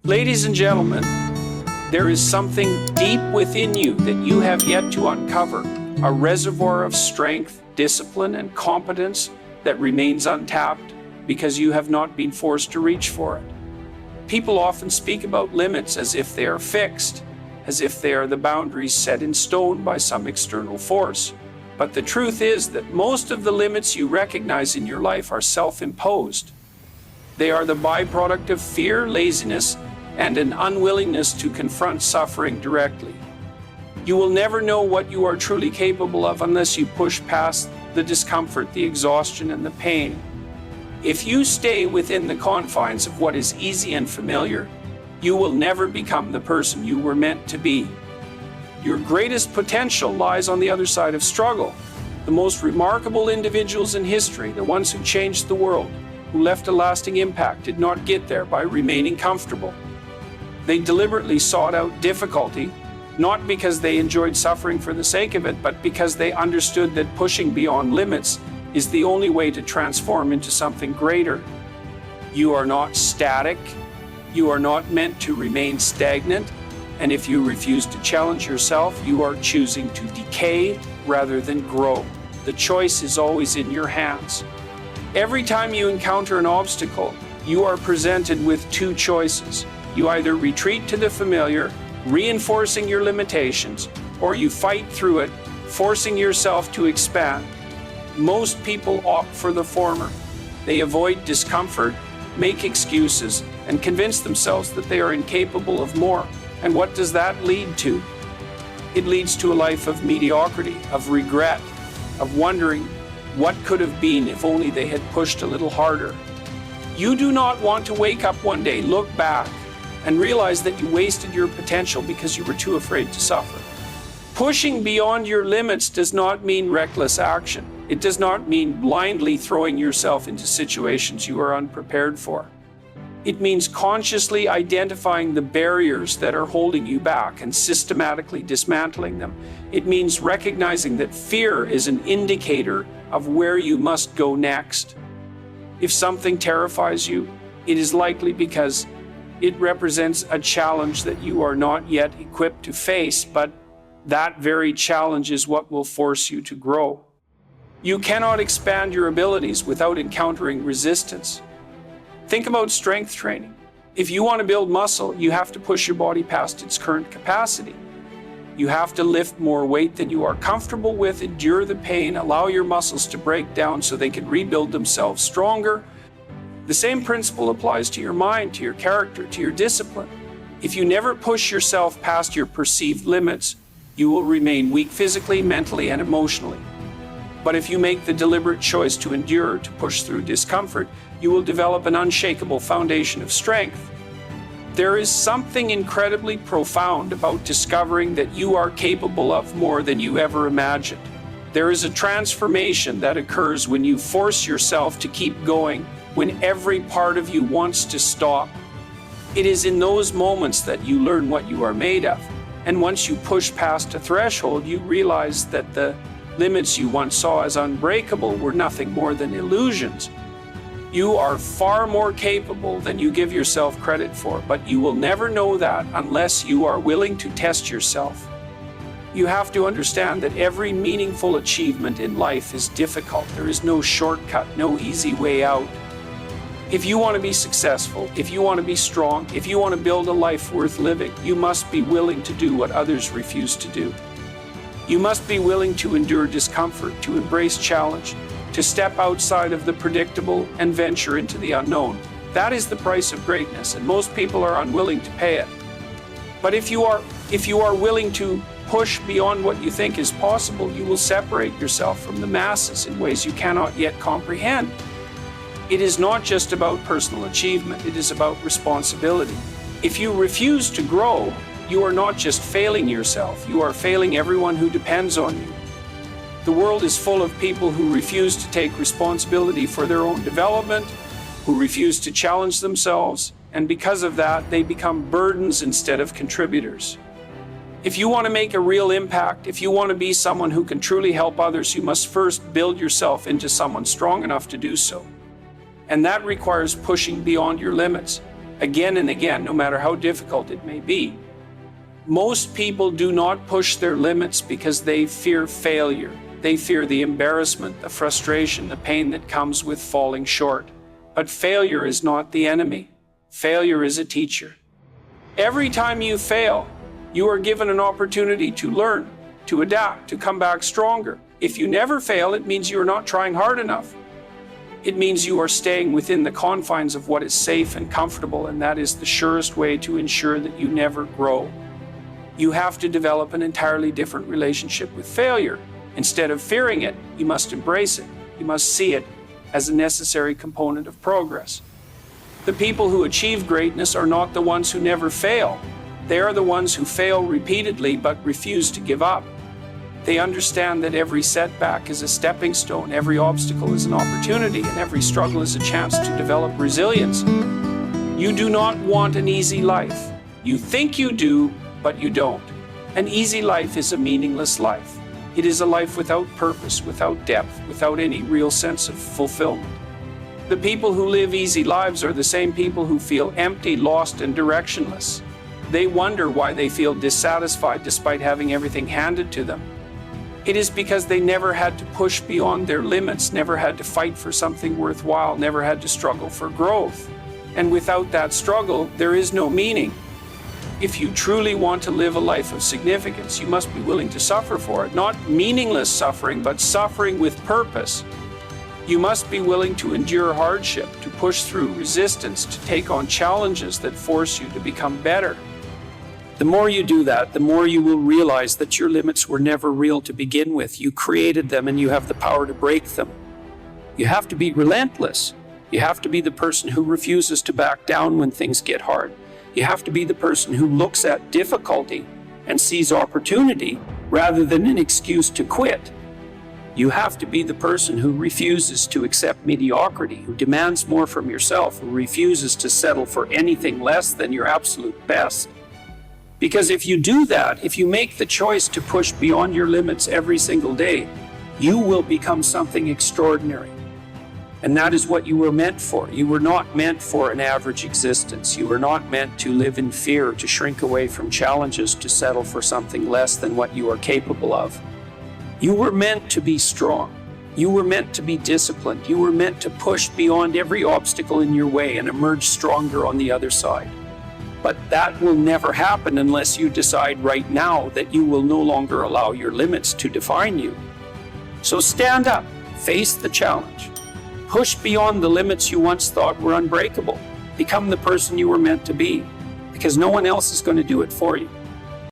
Ladies and gentlemen, there is something deep within you that you have yet to uncover, a reservoir of strength, discipline, and competence that remains untapped because you have not been forced to reach for it. People often speak about limits as if they are fixed, as if they are the boundaries set in stone by some external force. But the truth is that most of the limits you recognize in your life are self-imposed. They are the byproduct of fear, laziness, and an unwillingness to confront suffering directly. You will never know what you are truly capable of unless you push past the discomfort, the exhaustion, and the pain. If you stay within the confines of what is easy and familiar, you will never become the person you were meant to be. Your greatest potential lies on the other side of struggle. The most remarkable individuals in history, the ones who changed the world, who left a lasting impact, did not get there by remaining comfortable. They deliberately sought out difficulty, not because they enjoyed suffering for the sake of it, but because they understood that pushing beyond limits is the only way to transform into something greater. You are not static. You are not meant to remain stagnant. And if you refuse to challenge yourself, you are choosing to decay rather than grow. The choice is always in your hands. Every time you encounter an obstacle, you are presented with two choices. You either retreat to the familiar, reinforcing your limitations, or you fight through it, forcing yourself to expand. Most people opt for the former. They avoid discomfort, make excuses, and convince themselves that they are incapable of more. And what does that lead to? It leads to a life of mediocrity, of regret, of wondering what could have been if only they had pushed a little harder. You do not want to wake up one day, look back, and realize that you wasted your potential because you were too afraid to suffer. Pushing beyond your limits does not mean reckless action. It does not mean blindly throwing yourself into situations you are unprepared for. It means consciously identifying the barriers that are holding you back and systematically dismantling them. It means recognizing that fear is an indicator of where you must go next. If something terrifies you, it is likely because it represents a challenge that you are not yet equipped to face, but that very challenge is what will force you to grow. You cannot expand your abilities without encountering resistance. Think about strength training. If you want to build muscle, you have to push your body past its current capacity. You have to lift more weight than you are comfortable with, endure the pain, allow your muscles to break down so they can rebuild themselves stronger. The same principle applies to your mind, to your character, to your discipline. If you never push yourself past your perceived limits, you will remain weak physically, mentally, and emotionally. But if you make the deliberate choice to endure, to push through discomfort, you will develop an unshakable foundation of strength. There is something incredibly profound about discovering that you are capable of more than you ever imagined. There is a transformation that occurs when you force yourself to keep going, when every part of you wants to stop. It is in those moments that you learn what you are made of. And once you push past a threshold, you realize that the limits you once saw as unbreakable were nothing more than illusions. You are far more capable than you give yourself credit for, but you will never know that unless you are willing to test yourself. You have to understand that every meaningful achievement in life is difficult. There is no shortcut, no easy way out. If you want to be successful, if you want to be strong, if you want to build a life worth living, you must be willing to do what others refuse to do. You must be willing to endure discomfort, to embrace challenge, to step outside of the predictable and venture into the unknown. That is the price of greatness, and most people are unwilling to pay it. But if you are willing to push beyond what you think is possible, you will separate yourself from the masses in ways you cannot yet comprehend. It is not just about personal achievement, it is about responsibility. If you refuse to grow, you are not just failing yourself, you are failing everyone who depends on you. The world is full of people who refuse to take responsibility for their own development, who refuse to challenge themselves, and because of that, they become burdens instead of contributors. If you want to make a real impact, if you want to be someone who can truly help others, you must first build yourself into someone strong enough to do so. And that requires pushing beyond your limits. again and again, no matter how difficult it may be. Most people do not push their limits because they fear failure. They fear the embarrassment, the frustration, the pain that comes with falling short. But failure is not the enemy. Failure is a teacher. Every time you fail, you are given an opportunity to learn, to adapt, to come back stronger. If you never fail, it means you are not trying hard enough. It means you are staying within the confines of what is safe and comfortable, and that is the surest way to ensure that you never grow. You have to develop an entirely different relationship with failure. Instead of fearing it, you must embrace it. You must see it as a necessary component of progress. The people who achieve greatness are not the ones who never fail. They are the ones who fail repeatedly but refuse to give up. They understand that every setback is a stepping stone, every obstacle is an opportunity, and every struggle is a chance to develop resilience. You do not want an easy life. You think you do, but you don't. An easy life is a meaningless life. It is a life without purpose, without depth, without any real sense of fulfillment. The people who live easy lives are the same people who feel empty, lost, and directionless. They wonder why they feel dissatisfied despite having everything handed to them. It is because they never had to push beyond their limits, never had to fight for something worthwhile, never had to struggle for growth. And without that struggle, there is no meaning. If you truly want to live a life of significance, you must be willing to suffer for it. Not meaningless suffering, but suffering with purpose. You must be willing to endure hardship, to push through resistance, to take on challenges that force you to become better. The more you do that, the more you will realize that your limits were never real to begin with. You created them and you have the power to break them. You have to be relentless. You have to be the person who refuses to back down when things get hard. You have to be the person who looks at difficulty and sees opportunity rather than an excuse to quit. You have to be the person who refuses to accept mediocrity, who demands more from yourself, who refuses to settle for anything less than your absolute best. Because if you do that, if you make the choice to push beyond your limits every single day, you will become something extraordinary. And that is what you were meant for. You were not meant for an average existence. You were not meant to live in fear, to shrink away from challenges, to settle for something less than what you are capable of. You were meant to be strong. You were meant to be disciplined. You were meant to push beyond every obstacle in your way and emerge stronger on the other side. But that will never happen unless you decide right now that you will no longer allow your limits to define you. So stand up, face the challenge. Push beyond the limits you once thought were unbreakable. Become the person you were meant to be, because no one else is going to do it for you.